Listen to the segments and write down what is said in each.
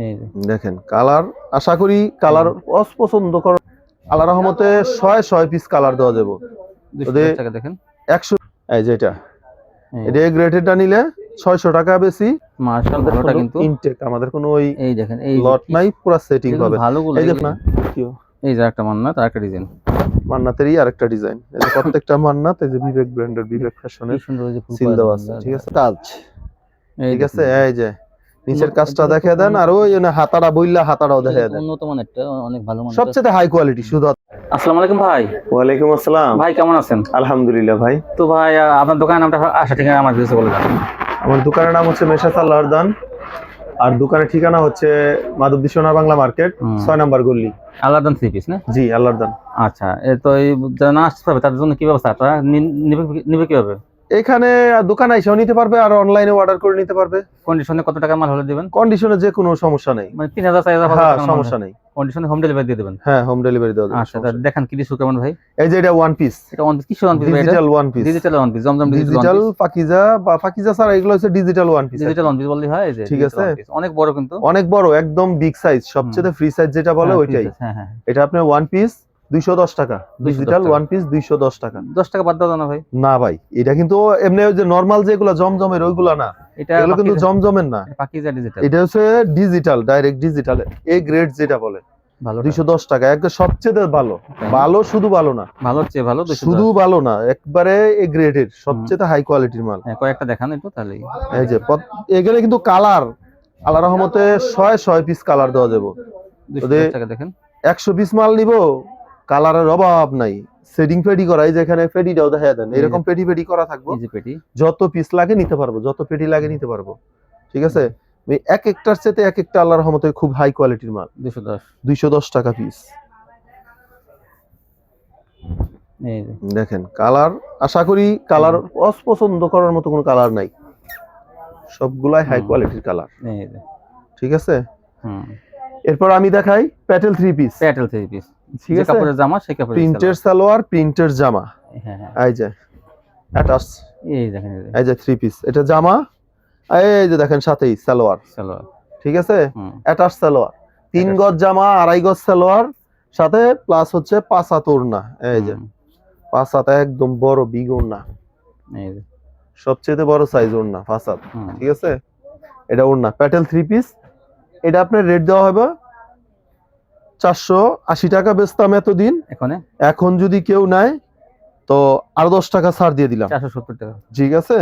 এই যে দেখেন কালার, আশা করি কালার অপছন্দ কর, আল্লাহ রহমতে 100 পিস কালার দেওয়া যাবে। 210 টাকা দেখেন 100, এই যে এটা এই গ্রেটেডটা নিলে 600 টাকা বেশি। মার্শাল ভালোটা কিন্তু ইনটেক, আমাদের কোনো ওই এই দেখেন এই লট নাই, পুরো সেটিং এগুলো পাবে। ভালোগুলো এই যে এগুলো না এই যে একটা মান্নাত আর একটা ডিজাইন মান্নাতেরই আরেকটা ডিজাইন, এই যে প্রত্যেকটা মান্নাত, এই যে বিবেক ব্র্যান্ডের, বিবেক কি ফ্যাশনের সুন্দর এই যে ফুল সিল করা দেওয়া দেখেন আছে। ঠিক আছে, কাজ এই ঠিক আছে। দেখেন এই যে নিচের কাজটা এগুলো তো দেখিয়ে দেন, আর ওই না হাতাটা বইলা হাতাটাও এটা দেখিয়ে কিন্তু দেন, উন্নত মানেরটা অনেক ভালো মানের। সবচেয়ে হাই কোয়ালিটি শুধু। আসসালামু আলাইকুম ভাই। ওয়ালাইকুম আসসালাম ভাই কেমন আছেন? আলহামদুলিল্লাহ ভাই। তো ভাই আপনার দোকানের নামটা আশা ঠিকানা আমার কাছে বলে দেন। আমার দোকানের নাম হচ্ছে মেসার্স আল্লাহরদান, আর দোকানের ঠিকানা হচ্ছে মাধবদী সোনা বাংলা মার্কেট, 6 নম্বর গলি। আলাদান 3 পিস না? জি আল্লাহরদান। আচ্ছা তো এই যারা না আসতে পারবে তাদের জন্য কি ব্যবস্থা, আপনারা নিবে কিভাবে? এখানে দোকানে এসেও নিতে পারবে, আর অনলাইনে অর্ডার করে নিতে পারবে। কন্ডিশনে কত টাকা মাল হলে দিবেন? কন্ডিশনে যে কোনো সমস্যা নেই, মানে 3000 4000 হ্যাঁ টাকা সমস্যা নেই, কন্ডিশনে হোম ডেলিভারি দিয়ে দেবেন? হ্যাঁ হোম ডেলিভারি দেওয়া যাবে। আচ্ছা দেখেন কি কিছু কেমন ভাই? এই যে এটা ওয়ান পিস, এটা ওয়ান পিস, কিসের ওয়ান পিস ভাই? এটা digital one piece, digital one piece, Zamzam digital Pakiza বা পাকিজা স্যার, এগুলো হচ্ছে digital one piece. Digital one piece বললেই হয়। এই যে ঠিক আছে, অনেক বড় কিন্তু, অনেক বড়, একদম বিগ সাইজ, সবচেয়ে ফ্রি সাইজ যেটা বলে ওইটাই। হ্যাঁ হ্যাঁ, এটা আপনার ওয়ান পিস 210 টাকা, ডিজিটাল ওয়ান পিস 210 টাকা। 10 টাকা বাদ দাও না ভাই? না ভাই, এটা কিন্তু এমনি ওই যে নরমাল যেগুলো জমজমের ওইগুলা না, এটা এগুলো কিন্তু জমজমের না, পাকিজা ডিজিটাল। এটা হচ্ছে digital, direct digital, A grade যেটা বলে, ভালো 210 টাকা, একদম সবচেয়ে ভালো। ভালো শুধু ভালো না, ভালোর চেয়ে ভালো, শুধু ভালো না, একবারে এ গ্রেডের সবচেয়ে হাই কোয়ালিটির মাল। হ্যাঁ কয়েকটা দেখান একটু তাহলে। এই যে এখানে কিন্তু কালার, আল্লাহর রহমতে 100 পিস কালার দেওয়া যাবে। 210 টাকা দেখেন 100 পিস মাল নিব, কালারের অভাব নাই। সেটিং পেডি করা, এই যে এখানে পেডিটাও দেখা দেন, এরকম পেডি পেডি করা থাকবো, এই যে পেটি যত পিস লাগে নিতে পারবো, যত পেডি লাগে নিতে পারবো। ঠিক আছে, এক একটার চেয়ে এক একটা আল্লাহর রহমতে খুব হাই কোয়ালিটির মাল। 210 টাকা পিস। এই যে দেখেন কালার, আশা করি কালার অপছন্দ করার মতো কোনো কালার নাই, সবগুলাই হাই কোয়ালিটির কালার। এই যে ঠিক আছে, হুম এরপর আমি দেখাই প্যাটেল 3 পিস। প্যাটেল 3 পিস, ঠিক যে আছে, কাপড়ের জামা সেই কাপড়ের প্রিন্টের সালোয়ার, প্রিন্টের জামা। হ্যাঁ হ্যাঁ, এই যে অ্যাটাচ, এই দেখেন এই যে 3 পিস, এটা জামা, এই যে দেখেন সাথেই সালোয়ার। সালোয়ার, ঠিক আছে, অ্যাটাচ সালোয়ার, 3 গজ জামা, 2.5 গজ সালোয়ার, সাথে প্লাস হচ্ছে 5 হাত ওড়না। এই যে 5 হাত একদম বড় বিগ ওড়না, এই যে সবচেয়ে বড় সাইজ ওড়না 5 হাত। ঠিক আছে, এটা ওড়না প্যাটেল 3 পিস। এটা আপনার রেট দেওয়া হবে 480 টাকা বেচতাম এতদিন, এখন যদি কেউ নেয় তো আরো 10 টাকা ছাড় দিয়ে দিলাম, 470 টাকা। ঠিক আছে,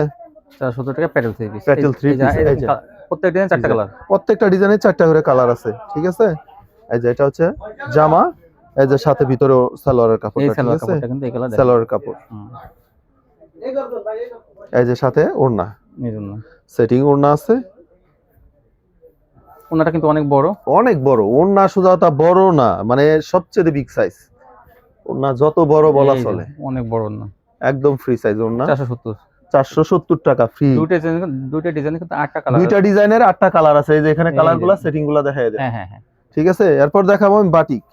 470 টাকা প্যাটেল 3 পিস, প্যাটেল 3 পিস। এই যে প্রত্যেকটা ডিজাইন 4টা কালার, প্রত্যেকটা ডিজাইনে 4টা করে কালার আছে। ঠিক আছে, এই যে এটা হচ্ছে জামা, এই যে সাথে ভিতরে সালোয়ারের কাপড়, এই ঠিক সালোয়ার আছে, কাপড়টা কিন্তু এই কালার, সালোয়ারের কাপড়, এই যে সাথে ওড়না, এই জন্য সেটিং ওড়না আছে। ওনাটা কিন্তু অনেক বড়, অনেক বড় ওড়না, সুজাতা বড় না, মানে সবচেয়ে বিগ সাইজ ওড়না, যত বড় বলা চলে, অনেক বড় ওড়না, একদম ফ্রি সাইজ ওড়না। 470 টাকা ফ্রি। দুইটা ডিজাইনে কিন্তু 8টা কালার, দুইটা ডিজাইনের 8টা কালার আছে, এই যে এখানে কালারগুলো সেটিংগুলো দেখায় দেয়। হ্যাঁ হ্যাঁ হ্যাঁ, ঠিক আছে, এরপর দেখাবো আমি বাটিক।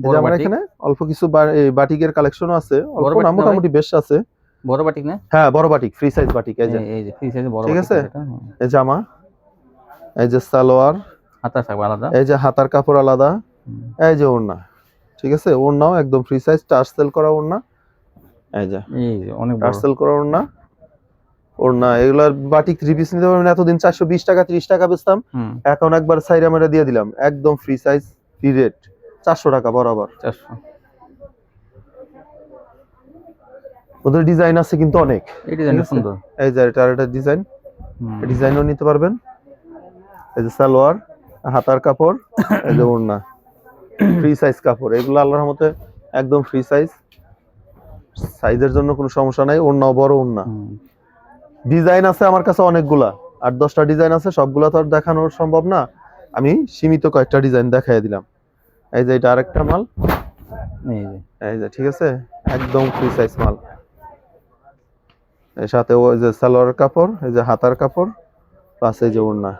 বড় বাটিক, এখানে অল্প কিছু বাটিকের কালেকশনও আছে, অল্প না, মোটামুটি বেশ আছে। বড় বাটিক না? হ্যাঁ বড় বাটিক, ফ্রি সাইজ বাটিক। এই যে ফ্রি সাইজ বড় বাটিক। ঠিক আছে, এই জামা, এই যে সালোয়ার, হাতার কাপড় আলাদা, এই যে হাতার কাপড় আলাদা, এই যে ওড়না। ঠিক আছে, ওড়নাও একদম ফ্রি সাইজ, টার্সেল করা ওড়না, এই যে অনেক বড় টার্সেল করা ওড়না। ওড়না এগুলার বাটিক 3 পিস নিতে পারবেন, এতদিন 420 টাকা 30 টাকা বেচতাম, এখন একবার সাইরা মেরা দিয়ে দিলাম, একদম ফ্রি সাইজ, ফ্রি রেট, 400 টাকা বরাবর। 400। ওদের ডিজাইন আছে কিন্তু অনেক, এই ডিজাইনটা সুন্দর, এই যে এটা ডিজাইন, ডিজাইনও নিতে পারবেন। এই যে সালোয়ার, হাতার কাপড়, এই যে ওড়না, ফ্রি সাইজ কাপড়, এগুলো আল্লাহর রহমতে একদম ফ্রি সাইজ, সাইজের জন্য কোনো সমস্যা নাই। ওড়নাও বড় ওড়না, ডিজাইন আছে আমার কাছে অনেকগুলা, 8-10টা ডিজাইন আছে, সবগুলা তো আর দেখানো সম্ভব না, আমি সীমিত কয়েকটা ডিজাইন দেখাই দিলাম। এই যে এটা আরেকটা মাল, এই যে ঠিক আছে, একদম ফ্রি সাইজ মাল, এর সাথে ওই যে সালোয়ারের কাপড়, এই যে হাতার কাপড়, প্লাস এই যে ওড়না,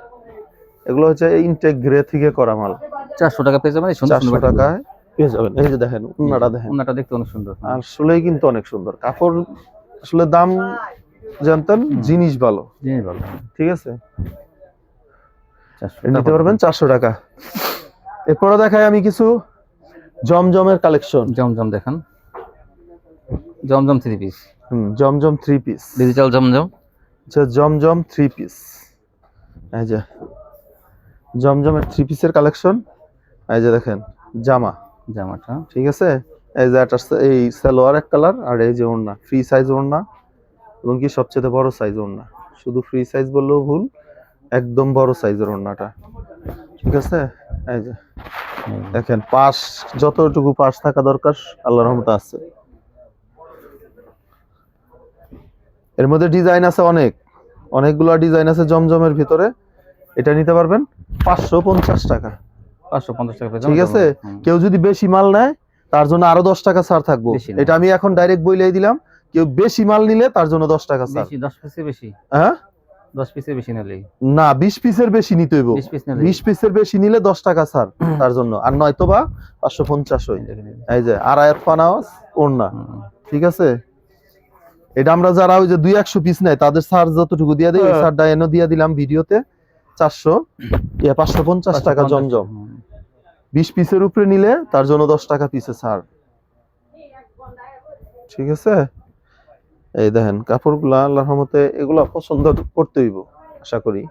এগুলো হচ্ছে ইনটেক গ্রে থেকে করা মাল। 400 টাকা পেয়ে যাবেন, 400 টাকায় পেয়ে যাবেন। এই যে দেখেন ওড়নাটা, দেখেন ওড়নাটা দেখতে অনেক সুন্দর, আসলেই কিন্তু অনেক সুন্দর কাপড়, আসলে দাম জানতেন, জিনিস ভালো। জিনিস ভালো। ঠিক আছে, 400 নিতে পারবেন 400 টাকা। এরপরে দেখাই আমি কিছু জমজমের কালেকশন। জমজম দেখান, জমজম 3 পিস, জমজম 3 পিস, ডিজিটাল জমজম। আচ্ছা জমজম 3 পিস, এই যে জমজমের 3 পিসের কালেকশন। এই যে দেখেন জামাটা ঠিক আছে, এই যে এটা এই সালোয়ার এক কালার, আর এই যে ওড়না ফ্রি সাইজ ওড়না, এবং কি সবচেয়ে বড় সাইজ ওড়না, শুধু ফ্রি সাইজ বললেও ভুল, একদম বড় সাইজের ওড়নাটা ঠিক আছে। এই যে দেখেন পাশ যতটুকু পাশ থাকা দরকার আল্লাহর রহমতে আছে। এর মধ্যে ডিজাইন আছে অনেকগুলো ডিজাইন আছে জমজমের ভিতরে। এটা নিতে পারবেন 550 টাকা। 550 টাকা ঠিক আছে, কেউ যদি বেশি মাল নেয় তার জন্য আরো 10 টাকা ছাড় থাকবো। এটা আমি এখন ডাইরেক্ট বইলেই দিলাম, কেউ বেশি মাল নিলে তার জন্য 10 টাকা ছাড়। 10 পিসের বেশি, হ্যাঁ 10 পিসের বেশি নিলেই না, 20 পিসের বেশি নিতে হইব। 20 পিসের বেশি নিলে 10 টাকা ছাড় তার জন্য, আর নয়তোবা 550 হই। এই যে আড়ায়াত পানাওয়াজ ওড়না ঠিক আছে। এটা আমরা যারা ওই যে 200 পিস নেয় তাদের ছাড় যতটুকু দিয়ে দেই, ওই ছাড়টা এনে দিয়ে দিলাম ভিডিওতে 550 টাকা জমজম। 20 পিসের উপরে নিলে তার জন্য 10 টাকা পিসে ছাড় ঠিক আছে। এই দেখেন কাপড়গুলা আল্লাহর রহমতে এগুলা পছন্দ করতে হইব আশা করি,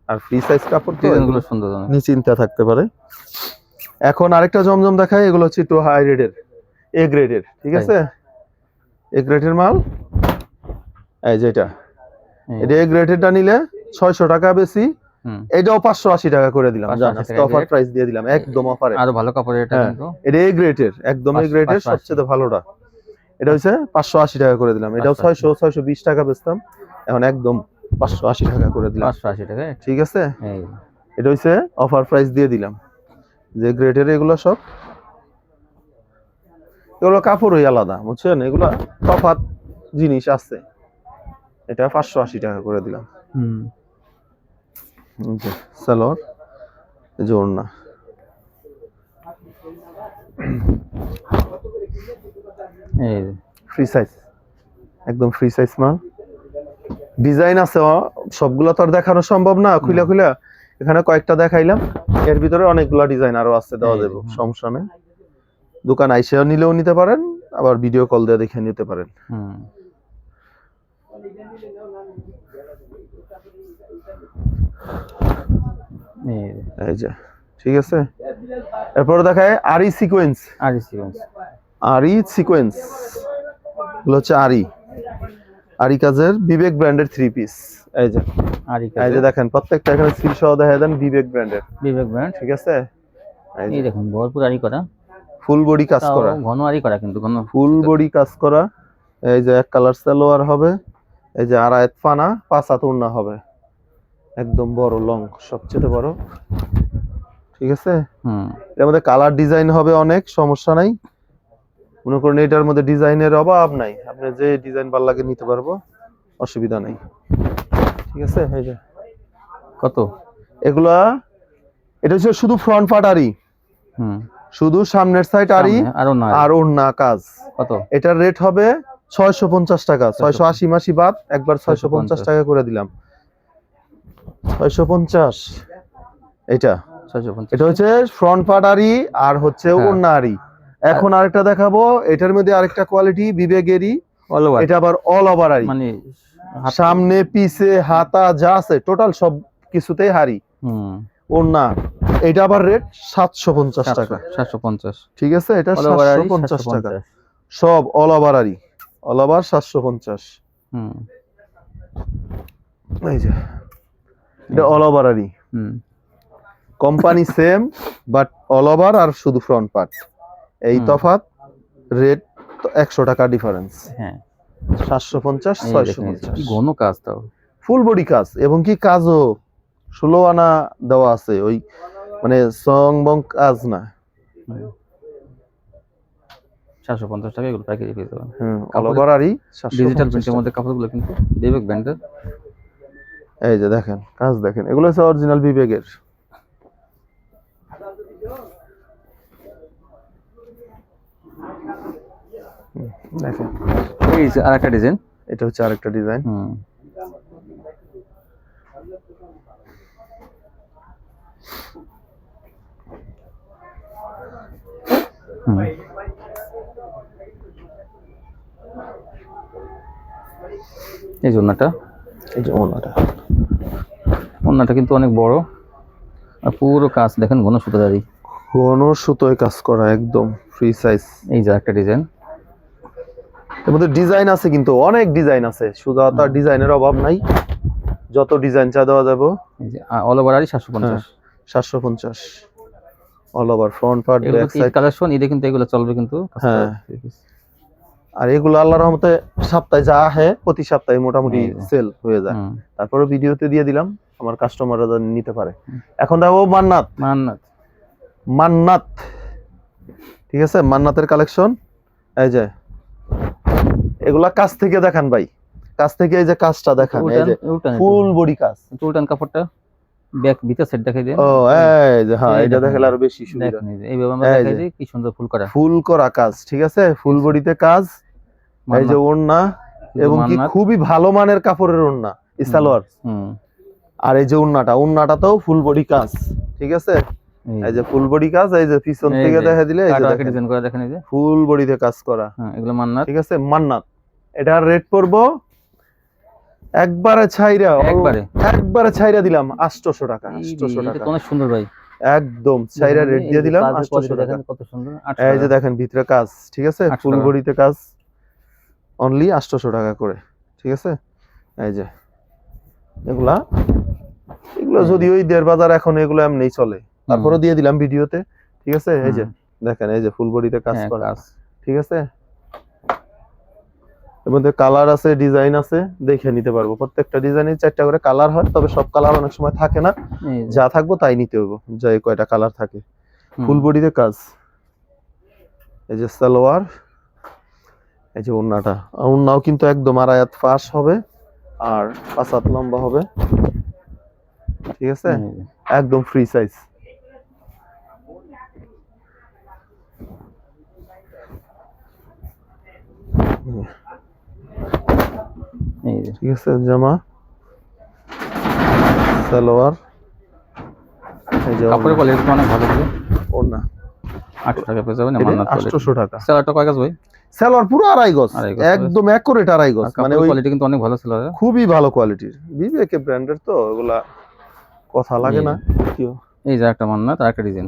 আর ফ্রি সাইজ কাপড় তো ডিজাইনগুলো সুন্দর, নিশ্চিন্তা থাকতে পারে। এখন আরেকটা জমজম দেখাই, এগুলো হচ্ছে একটু হাই রেটের, এ গ্রেডের ঠিক আছে, এ গ্রেডের মাল। এই যে এটা এ গ্রেডেরটা নিলে 600 টাকা বেশি, এটাও 580 টাকা করে দিলাম, অফার প্রাইস দিয়ে দিলাম, একদম অফারে। আরো ভালো কাপড় এটা, কিন্তু এটা এ গ্রেডের, একদম এ গ্রেডের সবচেয়ে ভালোটা। এটা হচ্ছে 580 টাকা করে দিলাম, এটাও 620 টাকা বেচতাম, এখন একদম 580 টাকা করে দিলাম। 580 টাকা ঠিক আছে, এটা হচ্ছে অফার প্রাইস দিয়ে দিলাম। যে গ্রেডের এগুলো সব, এগুলো কাপড়ই আলাদা বুঝছেন, এগুলো তফাৎ জিনিস আছে। এটা 580 টাকা করে দিলাম। সালোয়ার, এই যে ওড়না, ফ্রি সাইজ, একদম ফ্রি সাইজ মাল। ডিজাইন আছে সবগুলো তো আর দেখানো সম্ভব না খুলে খুলে, এখানে কয়েকটা দেখাইলাম, এর ভিতরে অনেকগুলো ডিজাইন আরো আছে, দেওয়া যাবে সমস্যা নেই। দোকান আইসা নিলেও নিতে পারেন, আবার ভিডিও কল দিয়ে দেখে নিতে পারেন। এই যে ঠিক আছে, এরপর দেখায় আরি সিকোয়েন্স। আরি সিকোয়েন্স গুলো হচ্ছে আরি কাজের বিবেক ব্র্যান্ডের 3 পিস। এই যে এই যে দেখেন প্রত্যেকটা এখানে সিল সহ দেখায় দেন, বিবেক ব্র্যান্ড ঠিক আছে। এই দেখুন ভরপুর আরি করা, ফুল বডি কাজ করা, ঘন আরি করা, কিন্তু ঘন ফুল বডি কাজ করা। এই যে এক কালার সালোয়ার হবে, এই যে আড়ায়াত পানা, 5 হাত ওড়না হবে, একদম বড় লং, সবচেয়ে বড় ঠিক আছে। এর মধ্যে কালার ডিজাইন হবে অনেক, সমস্যা নাই, মনে করেন এটার মধ্যে ডিজাইনের অভাব নাই, আপনি যে ডিজাইন ভালো লাগে নিতে পারবো, অসুবিধা নাই ঠিক আছে। এই যে কত এগুলা, এটা হচ্ছে শুধু ফ্রন্ট পার্ট আরি, শুধু সামনের সাইড আরি আর ওড়না কাজ। কত? এটার রেট হবে 650 টাকা, 680 মাসি বাদ একবার 650 টাকা করে দিলাম, 650। এটা 650, এটা হচ্ছে ফ্রন্ট পার্ট আরি আর হচ্ছে ওড়না আরি। এখন আরেকটা দেখাবো, এটার মধ্যে আরেকটা কোয়ালিটি বিবেগেরই, এটা আবার অল ওভার আরি, মানে সামনে পিছে হাতা যা আছে টোটাল সব কিছুতেই হারি ওড়না। এটা আবার রেট 750 টাকা, 750 ঠিক আছে। এটা 750 টাকা সব all over aari, all over 750। এই যে এটা all over aari, company same but all over আর শুধু ফ্রন্ট পার্ট, এই তফাৎ, রেট 100 টাকা ডিফারেন্স। হ্যাঁ 750 650, ঘন কাজ, তাও ফুল বডি কাজ, এবং কি কাজও 16 আনা দেওয়া আছে, ওই মানে সং বং কাজ না। 750 টাকা এগুলো প্যাকেজে পেয়ে যাবেন। অল ওভার আরি ডিজিটাল প্রিন্টের মধ্যে কাপড়গুলো কিন্তু বিবেক ব্র্যান্ডের। এই যে দেখেন কাজ দেখেন, এগুলো হচ্ছে অরিজিনাল বিবেকের। দেখেন এই যে আরেকটা ডিজাইন, এটা হচ্ছে আরেকটা ডিজাইন। হুম। এই যে ওড়নাটা, এই যে ওড়নাটা ওড়নাটা কিন্তু অনেক বড়, আর পুরো কাজ দেখেন ঘন সুতাদারি। ঘন সুতোয় কাজ করা, একদম ফ্রি সাইজ। এই যে একটা ডিজাইন, এর মধ্যে ডিজাইন আছে, কিন্তু অনেক ডিজাইন আছে, শুধু তার ডিজাইনের অভাব নাই, যত ডিজাইন চা দেওয়া যাবে। এই যে অল ওভার আরই 750। 750 অল ওভার, ফ্রন্ট পার্ট, এগুলো ব্যাক তো ঈদ সাইড। কালেকশন, ঈদে কিন্তু এগুলো চলবে কিন্তু। হ্যাঁ, আর এগুলো আল্লাহর রহমতে সপ্তাহে যা আহে প্রতি সপ্তাহে মোটামুটি এই যে। সেল হয়ে যায়। হুম। তারপরে ভিডিওতে দিয়ে দিলাম, আমার কাস্টমাররা নিতে পারে। এখন দেখো মান্নাত, মান্নাত, মান্নাত, ঠিক আছে, মান্নাতের কালেকশন। এই যে এগুলা কাছ থেকে দেখান ভাই, কাছ থেকে এই যে কাজটা দেখান, এই যে ফুল বডি কাজ। উল্টান কাপড়টা ব্যাক ভিতর সেট দেখাই দেন। ও এই যে, হ্যাঁ, এটা দেখালে আরো বেশি সুবিধা। দেখেন এইভাবে আমরা এই দেখাই যে। দিই, কি সুন্দর ফুল করা। ফুল করা কাজ, ঠিক আছে, ফুল বডিতে কাজ। এই যে ওড়না, এবং কি মান্নাত। খুবই ভালো মানের কাপড়ের ওড়না, সালোয়ার। হুম। আর এই যে ওড়নাটা, ওড়নাটাতেও ফুল বডি কাজ, ঠিক আছে, এই যে ফুল বডি কাজ। এই যে পিছন এই থেকে যে দেখা দিলে এই যে কাটওয়ার্কের ডিজাইন করা দেখেন, এই যে ফুল বডিতে কাজ করা। হ্যাঁ, এগুলো মান্নাত। ঠিক আছে, মান্নাত। এটার রেট পড়বো একবারে ছাইরা দিলাম 800 টাকা। 800 এটা টাকা তো অনেক সুন্দর ভাই, একদম ছাইরা রেট দিয়ে দিলাম 800 টাকা। দেখেন কত সুন্দর। এই যে দেখেন ভিতরে কাজ, ঠিক আছে, 800 ফুল টাকা। বডিতে কাজ, অনলি 800 টাকা করে, ঠিক আছে। এই যে এগুলো যদি ওই দেড় বাজার, এখন এগুলো এমনি চলে, তারপরে দিয়ে দিলাম ভিডিওতে, ঠিক আছে। এই যে দেখেন, এই যে ফুল বডিতে কাজ করা, ঠিক আছে। এর মধ্যে কালার আছে, ডিজাইন আছে, দেখে নিতে পারবো। প্রত্যেকটা ডিজাইনে 4টা করে কালার হয়, তবে সব কালার অনেক সময় থাকে না, যা থাকবো তাই নিতে হবে, যা কয়টা কালার থাকে। ফুল বডিতে কাজ, এই যে সালোয়ার, এই যে ওড়নাটা, ওড়নাও কিন্তু একদম আড়াই ফাঁস হবে, আর 5 হাত লম্বা হবে, ঠিক আছে, একদম ফ্রি সাইজ। ঠিক আছে, জামা, সালোয়ার, এই যে কাপড়ের কোয়ালিটি অনেক ভালো হবে। ওড়না 800 টাকা পেয়ে যাবেন। মান্নাত 800 টাকা। সেলারটা কয় গজ ভাই? সালোয়ার পুরো আড়াই গজ, একদম অ্যাকুরেট আড়াই গজ, মানে ওই কোয়ালিটি কিন্তু অনেক ভালো ছিল, খুবই ভালো কোয়ালিটির, বিবেকে ব্র্যান্ডের, তো ওগুলা কথা লাগে না। এই যে একটা মান্নাত, আর একটা ডিজাইন,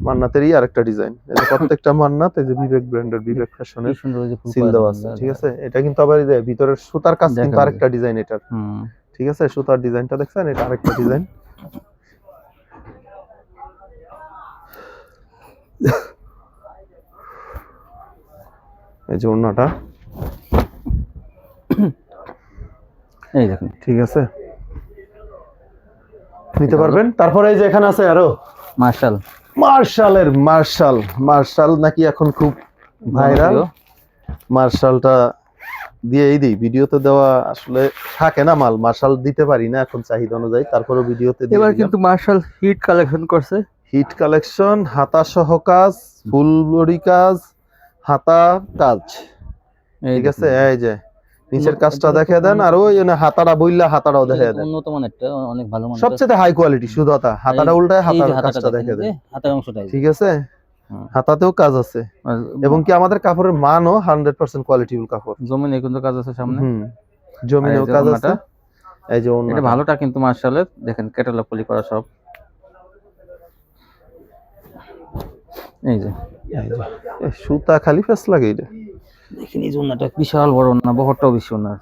মান্নাতেরই আরেকটা ডিজাইন। এই যে প্রত্যেকটা মান্নাত, এই যে বিবেক ব্র্যান্ডের, বিবেক ফ্যাশনের সিল দেওয়া আছে, ঠিক আছে। এটা কিন্তু আবার এই যে ভিতরের সুতার কাজ কিন্তু আরেকটা ডিজাইন এটার, ঠিক আছে, সুতার ডিজাইনটা দেখছেন, এটা আরেকটা ডিজাইন। এই যে ওড়নাটা, এই দেখেন, ঠিক আছে, নিতে পারবেন। তারপরে এই যে এখানে আছে আরো মার্শাল, মার্শাল নাকি এখন খুব ভাইরাল। মার্শালটা দিয়েই দিই, ভিডিওতে দেওয়া আসলে থাকে না মাল, মার্শাল দিতে পারি না এখন চাহিদা অনুযায়ী, তারপরে ভিডিওতে দিয়ে এবার কিন্তু মার্শাল হিট কালেকশন করছে, হিট কালেকশন, হাতা সহ কাজ, ফুল বডি কাজ, হাতা কাজ, ঠিক আছে। এই যে নিচের কাজটা দেখে দেন, আর ওই হাতাটা বইলা হাতাটাও দেখে দেন, উন্নত মানের, অনেক ভালো মানের, সবচেয়ে হাই কোয়ালিটি। শুধু হাতাটা উল্টায় হাতার কাজটা দেখে দেন, হাতার অংশটা, ঠিক আছে, হাতাতেও কাজ আছে, এবং কি আমাদের কাপড়ের মানও 100% কোয়ালিটিফুল কাপড়। জমিনে কিন্তু কাজ আছে সামনে, জমিনেও কাজ আছে। এই যে এটা ভালোটা কিন্তু মার্শালের, দেখেন ক্যাটালগ পলি করা সব। এই যে সুতা খালি ফেস লাগে, এটা দেখেন, এই জন্যটা বিশাল বড় না, বহরটাও বেশি না।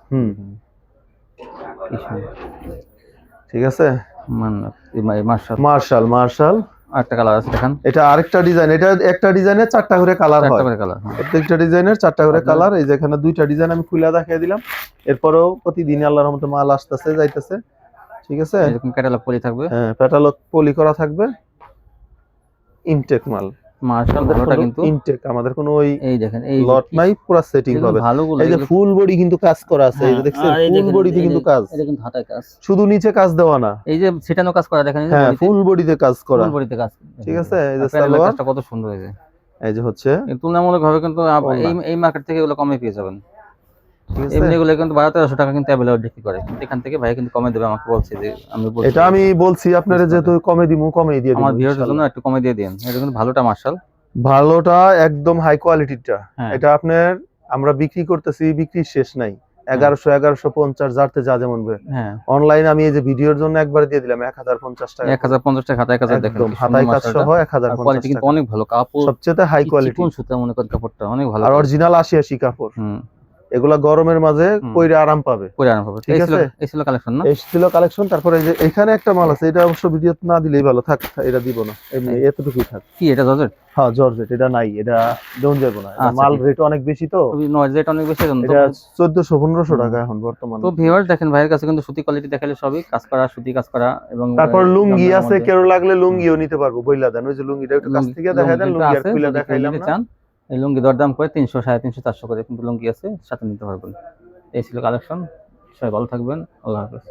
ঠিক আছে, মার্শাল আরেকটা কালার আছে দেখেন, এটা আরেকটা ডিজাইন। এটা একটা ডিজাইনে 4টা করে কালার হয়, প্রত্যেকটা ডিজাইনের 4টা করে কালার। এই যে এখানে 2টা ডিজাইন আমি খুলে দেখিয়ে দিলাম। এরপরেও প্রতিদিন আল্লাহর রহমতে মাল আসতেছে যাইতেছে, ঠিক আছে। এরকম ক্যাটালগ পলি থাকবে, হ্যাঁ, ক্যাটালগ পলি করা থাকবে, ইনটেক মাল। মার্শাল ভালোটা কিন্তু ইনটেক, আমাদের কোনো ওই এই দেখেন, এই লট নাই, পুরো সেটিং হবে। এই যে ফুল বডি কিন্তু কাজ করা আছে, এই যে দেখছেন, ফুল বডিতে কিন্তু কাজ, এটা কিন্তু হাতায় কাজ, শুধু নিচে কাজ দেওয়া না, এই যে ছিটানো কাজ করা দেখেন, হ্যাঁ, ফুল বডিতে কাজ করা, ফুল বডিতে কাজ, ঠিক আছে। এই যে সালোয়ারটা কত সুন্দর হয়েছে, এই যে হচ্ছে তুলনামূলকভাবে কিন্তু এই মার্কেট থেকে এগুলো কমে পেয়ে যাবেন, ঠিক আছে। এমনি এগুলো কিন্তু 1200-1300 টাকা কিন্তু অ্যাভেলেবল বিক্রি করে, কিন্তু এখান থেকে ভাই কিন্তু কমে দেবে, আমাকে বলছে যে আমি বলছি আপনারা যেহেতু কমে দিমু, কমে দিয়ে দিন, আমার ভিউয়ারদের জন্য একটু কমে দিয়ে দেন। এটা কিন্তু ভালোটা মার্শাল, ভালোটা একদম হাই কোয়ালিটিটা, হ্যাঁ। এটা আপনার আমরা বিক্রি করতেছি, বিক্রির শেষ নাই। 1100 1150 যারতে যা যেমন বের। হ্যাঁ অনলাইনে আমি এই যে ভিডিওর জন্য একবার দিয়ে দিলাম 1050 টাকা। 1050 টাকা খাতা 1000 দেখেন একদম কি সুন্দর হাতায় কাজ মাশাআল্লাহ। সহ আর 1050 কোয়ালিটি কিন্তু টাকা। অনেক ভালো, কাপড় সবচেয়ে হাই কোয়ালিটি, চিকন সুতা মনে করেন, কাপড়টা অনেক ভালো আর কাপড়। অরিজিনাল 80 কাপড়। হুম এগুলা গরমের মাঝে পরে আরাম পাবে। পরে আরাম পাবে। ঠিক আছে, এই ছিল কালেকশন না? এই ছিল কালেকশন। তারপরে এই যে এখানে একটা মাল আছে, এটা অবশ্য ভিডিও না দিলেই ভালো, থাক এটা দিব না, এমনি এতটুকুই থাক। কি এটা জর্জেট? হ্যাঁ জর্জেট, এটা নাই, এটা দেন যাব না, এটা আচ্ছা, মাল ঠিক রেট অনেক বেশি তো, খুবই নয়, রেট অনেক বেশি এখন তো। এটা 1400 1500 টাকা এখন বর্তমানে। তো ভিউয়ার্স দেখেন ভাইয়ের কাছে কিন্তু সুতি কোয়ালিটি দেখালে সবই কাজ করা, সুতি কাজ করা এবং তারপর লুঙ্গি জমজমের আছে, মধ্যে। কেউ লাগলে লুঙ্গিও নিতে পারবো, বইলা দেন। ওই যে লুঙ্গিটা একটু কাছ থেকে দেখা দেন, লুঙ্গি আর আছে, খুলে যদি কেউ দেখাইলাম নিতে না। চান এই লুঙ্গি দরদাম করে 300 350 400 করে কিন্তু লুঙ্গি আছে, সাথে নিতে পারবেন। এই ছিল কালেকশন। সবাই ভালো থাকবেন, আল্লাহ হাফেজ।